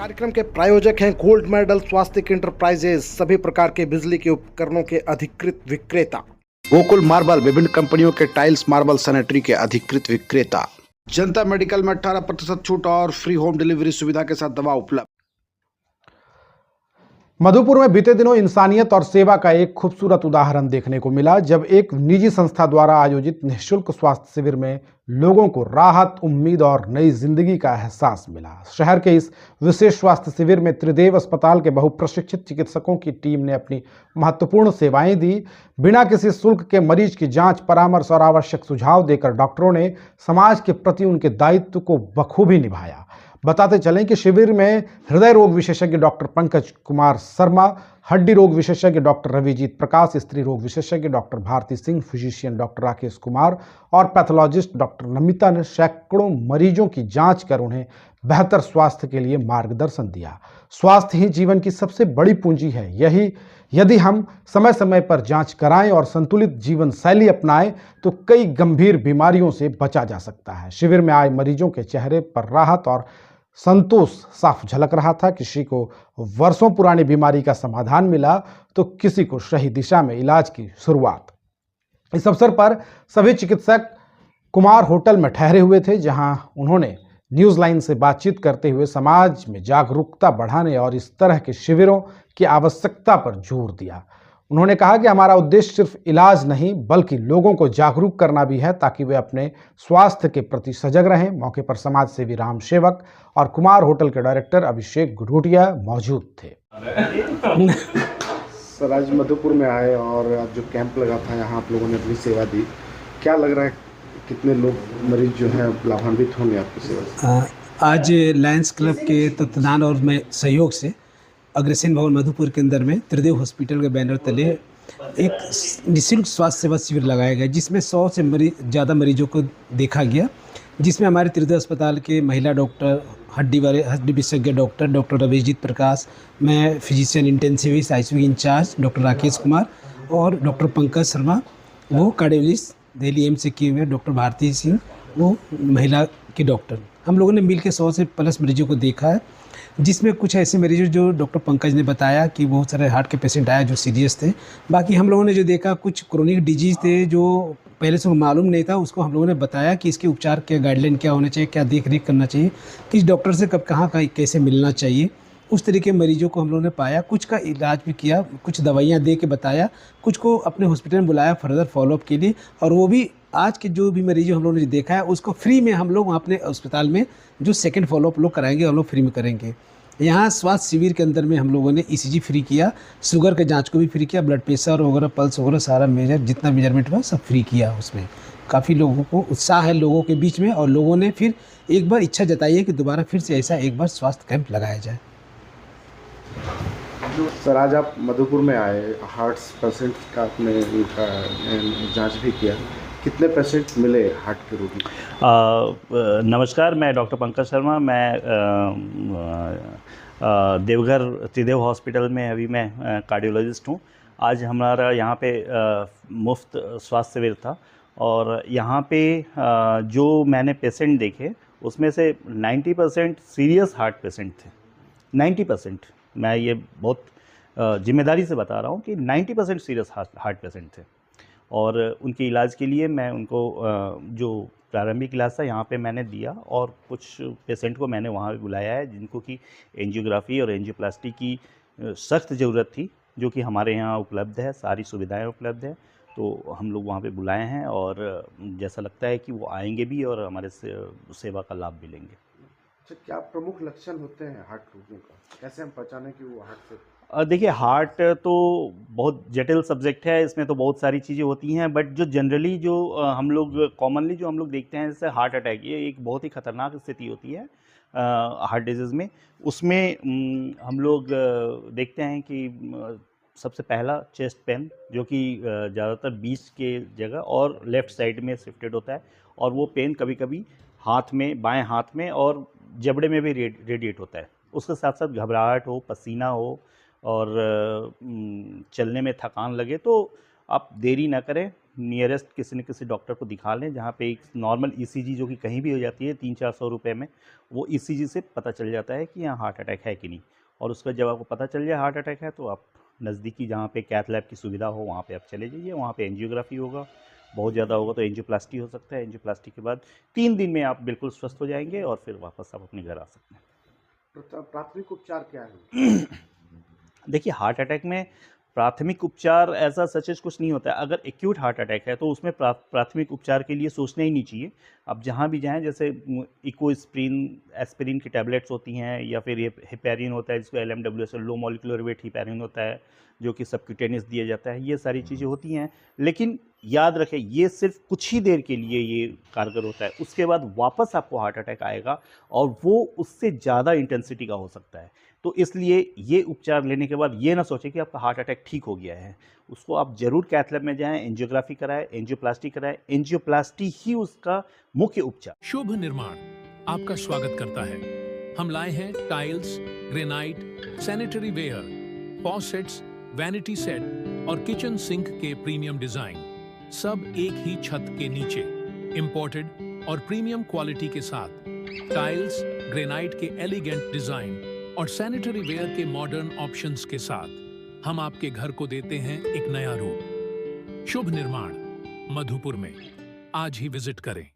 कार्यक्रम के प्रायोजक हैं गोल्ड मेडल स्वास्तिक इंटरप्राइजेज, सभी प्रकार के बिजली के उपकरणों के अधिकृत विक्रेता। गोकुल मार्बल, विभिन्न कंपनियों के टाइल्स, मार्बल, सैनिटरी के अधिकृत विक्रेता। जनता मेडिकल में 18% छूट और फ्री होम डिलीवरी सुविधा के साथ दवा उपलब्ध। मधुपुर में बीते दिनों इंसानियत और सेवा का एक खूबसूरत उदाहरण देखने को मिला, जब एक निजी संस्था द्वारा आयोजित निःशुल्क स्वास्थ्य शिविर में लोगों को राहत, उम्मीद और नई जिंदगी का एहसास मिला। शहर के इस विशेष स्वास्थ्य शिविर में त्रिदेव अस्पताल के बहुप्रशिक्षित चिकित्सकों की टीम ने अपनी महत्वपूर्ण सेवाएं दी। बिना किसी शुल्क के मरीज की जांच, परामर्श और आवश्यक सुझाव देकर डॉक्टरों ने समाज के प्रति उनके दायित्व को बखूबी निभाया। बताते चलें कि शिविर में हृदय रोग विशेषज्ञ डॉक्टर पंकज कुमार शर्मा, हड्डी रोग विशेषज्ञ डॉक्टर रविजीत प्रकाश, स्त्री रोग विशेषज्ञ doctor Bharti Singh, physician doctor Rakesh Kumar और पैथोलॉजिस्ट डॉक्टर नमिता ने सैकड़ों मरीजों की जांच कर उन्हें बेहतर स्वास्थ्य के लिए मार्गदर्शन दिया। स्वास्थ्य ही जीवन की सबसे बड़ी पूंजी है। यदि हम समय समय पर जांच कराएं और संतुलित जीवन शैली अपनाएं तो कई गंभीर बीमारियों से बचा जा सकता है। शिविर में आए मरीजों के चेहरे पर राहत और संतोष साफ झलक रहा था। किसी को वर्षों पुरानी बीमारी का समाधान मिला तो किसी को सही दिशा में इलाज की शुरुआत। इस अवसर पर सभी चिकित्सक कुमार होटल में ठहरे हुए थे, जहां उन्होंने न्यूज लाइन से बातचीत करते हुए समाज में जागरूकता बढ़ाने और इस तरह के शिविरों की आवश्यकता पर जोर दिया। उन्होंने कहा कि हमारा उद्देश्य सिर्फ इलाज नहीं बल्कि लोगों को जागरूक करना भी है, ताकि वे अपने स्वास्थ्य के प्रति सजग रहें। मौके पर समाज सेवी राम सेवक और कुमार होटल के डायरेक्टर अभिषेक गुडोटिया मौजूद थे। सर, आज मधुपुर में आए और आज जो कैंप लगा था, यहाँ आप लोगों ने अपनी सेवा दी, क्या लग रहा है कितने लोग मरीज जो है लाभान्वित होंगे आपकी सेवा से? आज लायंस क्लब के तत्वाधान और मैं सहयोग से अग्रसेन भवन मधुपुर के अंदर में त्रिदेव हॉस्पिटल के बैनर तले एक निःशुल्क स्वास्थ्य सेवा शिविर लगाया गया, जिसमें 100 से ज़्यादा मरीजों को देखा गया, जिसमें हमारे त्रिदेव अस्पताल के महिला डॉक्टर, हड्डी विशेषज्ञ डॉक्टर अभिजीत प्रकाश, मैं physician intensivist ICU incharge doctor Rakesh Kumar और डॉक्टर पंकज शर्मा, वो कार्डियोलॉजिस्ट दिल्ली एम्स से किए हुए डॉक्टर भारती सिंह, वो महिला के डॉक्टर, हम लोगों ने मिलकर 100 से प्लस मरीजों को देखा है, जिसमें कुछ ऐसे मरीजों जो डॉक्टर पंकज ने बताया कि बहुत सारे हार्ट के पेशेंट आए जो सीरियस थे। बाकी हम लोगों ने जो देखा कुछ क्रोनिक डिजीज़ थे जो पहले से मालूम नहीं था, उसको हम लोगों ने बताया कि इसके उपचार क्या गाइडलाइन क्या होना चाहिए, क्या देख रेख करना चाहिए, किस डॉक्टर से कब कहाँ कैसे मिलना चाहिए। उस तरीके मरीजों को हम लोगों ने पाया, कुछ का इलाज भी किया, कुछ दवाइयाँ दे के बताया, कुछ को अपने हॉस्पिटल में बुलाया फर्दर फॉलोअप के लिए, और वो भी आज के जो भी मरीजों हम लोगों ने देखा है उसको फ्री में हम लोग अपने अस्पताल में जो सेकंड फॉलोअप लोग कराएंगे हम लोग फ्री में करेंगे। यहाँ स्वास्थ्य शिविर के अंदर में हम लोगों ने ईसीजी फ्री किया, शुगर के जांच को भी फ्री किया, ब्लड प्रेशर वगैरह, पल्स वगैरह सारा जितना मेजरमेंट हुआ सब फ्री किया। उसमें काफ़ी लोगों को उत्साह है लोगों के बीच में, और लोगों ने फिर एक बार इच्छा जताई है कि दोबारा फिर से ऐसा एक बार स्वास्थ्य कैंप लगाया जाए। सर, आज आप मधुपुर में आए, हार्ट पेशेंट का आपने उनका जांच भी किया, कितने पेशेंट मिले हार्ट के रोगी? नमस्कार, मैं डॉक्टर पंकज शर्मा, मैं देवघर त्रिदेव हॉस्पिटल में अभी मैं कार्डियोलॉजिस्ट हूँ। आज हमारा यहाँ पे मुफ्त स्वास्थ्य शिविर था, और यहाँ पे जो मैंने पेशेंट देखे उसमें से 90% सीरियस हार्ट पेशेंट थे। 90%, मैं ये बहुत जिम्मेदारी से बता रहा हूँ कि 90% सीरियस हार्ट पेशेंट थे, और उनके इलाज के लिए मैं उनको जो प्रारंभिक इलाज था यहाँ पे मैंने दिया, और कुछ पेशेंट को मैंने वहाँ भी बुलाया है जिनको कि एंजियोग्राफी और एंजियोप्लास्टी की सख्त ज़रूरत थी, जो कि हमारे यहाँ उपलब्ध है, सारी सुविधाएं उपलब्ध है। तो हम लोग वहाँ पे बुलाए हैं, और जैसा लगता है कि वो आएंगे भी और हमारे सेवा का लाभ भी लेंगे। अच्छा, क्या प्रमुख लक्षण होते हैं हार्ट रोगियों का? कैसे हम पहचानें कि वो हार्ट से? देखिए, हार्ट तो बहुत जटिल सब्जेक्ट है, इसमें तो बहुत सारी चीज़ें होती हैं, बट जो जनरली जो हम लोग कॉमनली जो हम लोग देखते हैं, जैसे हार्ट अटैक, ये एक बहुत ही ख़तरनाक स्थिति होती है हार्ट डिजीज़ में। उसमें हम लोग देखते हैं कि सबसे पहला चेस्ट पेन, जो कि ज़्यादातर बीच के जगह और लेफ़्ट साइड में शिफ्टेड होता है, और वो पेन कभी कभी हाथ में, बाएँ हाथ में और जबड़े में भी रेडिएट होता है। उसके साथ साथ घबराहट हो, पसीना हो और चलने में थकान लगे, तो आप देरी ना करें, नियरेस्ट किसी न किसी डॉक्टर को दिखा लें, जहाँ पे एक नॉर्मल ईसीजी जो कि कहीं भी हो जाती है 300-400 रुपये में, वो ईसीजी से पता चल जाता है कि यहाँ हार्ट अटैक है कि नहीं। और उसका जब आपको पता चल जाए हार्ट अटैक है तो आप नज़दीकी जहाँ पे कैथ लैब की सुविधा हो वहाँ पे आप चले जाइए, वहाँ पे एंजियोग्राफी होगा, बहुत ज़्यादा होगा तो एंजियोप्लास्टी हो सकता है। एंजियोप्लास्टी के बाद 3 दिन में आप बिल्कुल स्वस्थ हो जाएंगे और फिर वापस आप अपने घर आ सकते हैं। प्राथमिक उपचार क्या है? देखिए, हार्ट अटैक में प्राथमिक उपचार ऐसा सचेज कुछ नहीं होता है। अगर एक्यूट हार्ट अटैक है तो उसमें प्राथमिक उपचार के लिए सोचना ही नहीं चाहिए। आप जहाँ भी जाएं, जैसे इकोस्प्रिन, एस्पिरिन की टैबलेट्स होती हैं, या फिर ये हेपेरिन होता है जिसको LMW low molecular weight heparin होता है जो कि सबक्यूटेनियस दिया जाता है, ये सारी चीज़ें होती हैं। लेकिन याद रखें, ये सिर्फ कुछ ही देर के लिए ये कारगर होता है, उसके बाद वापस आपको हार्ट अटैक आएगा और वो उससे ज़्यादा इंटेंसिटी का हो सकता है। तो इसलिए ये उपचार लेने के बाद ये ना सोचें कि आपका हार्ट अटैक ठीक हो गया है। उसको आप ज़रूर कैथ लैब में जाएं, एंजियोग्राफी कराएं, एंजियोप्लास्टी कराएं। एंजियोप्लास्टी ही उसका मुख्य उपचार। शुभ निर्माण आपका स्वागत करता है। हम लाए हैं tiles, granite, sanitary ware, faucets, vanity set और किचन सिंक के प्रीमियम डिजाइन, सब एक ही छत के नीचे, इंपोर्टेड और प्रीमियम क्वालिटी के साथ। टाइल्स, ग्रेनाइट के एलिगेंट डिजाइन और सैनिटरी वेयर के मॉडर्न ऑप्शंस के साथ हम आपके घर को देते हैं एक नया रूप। शुभ निर्माण, मधुपुर में। आज ही विजिट करें।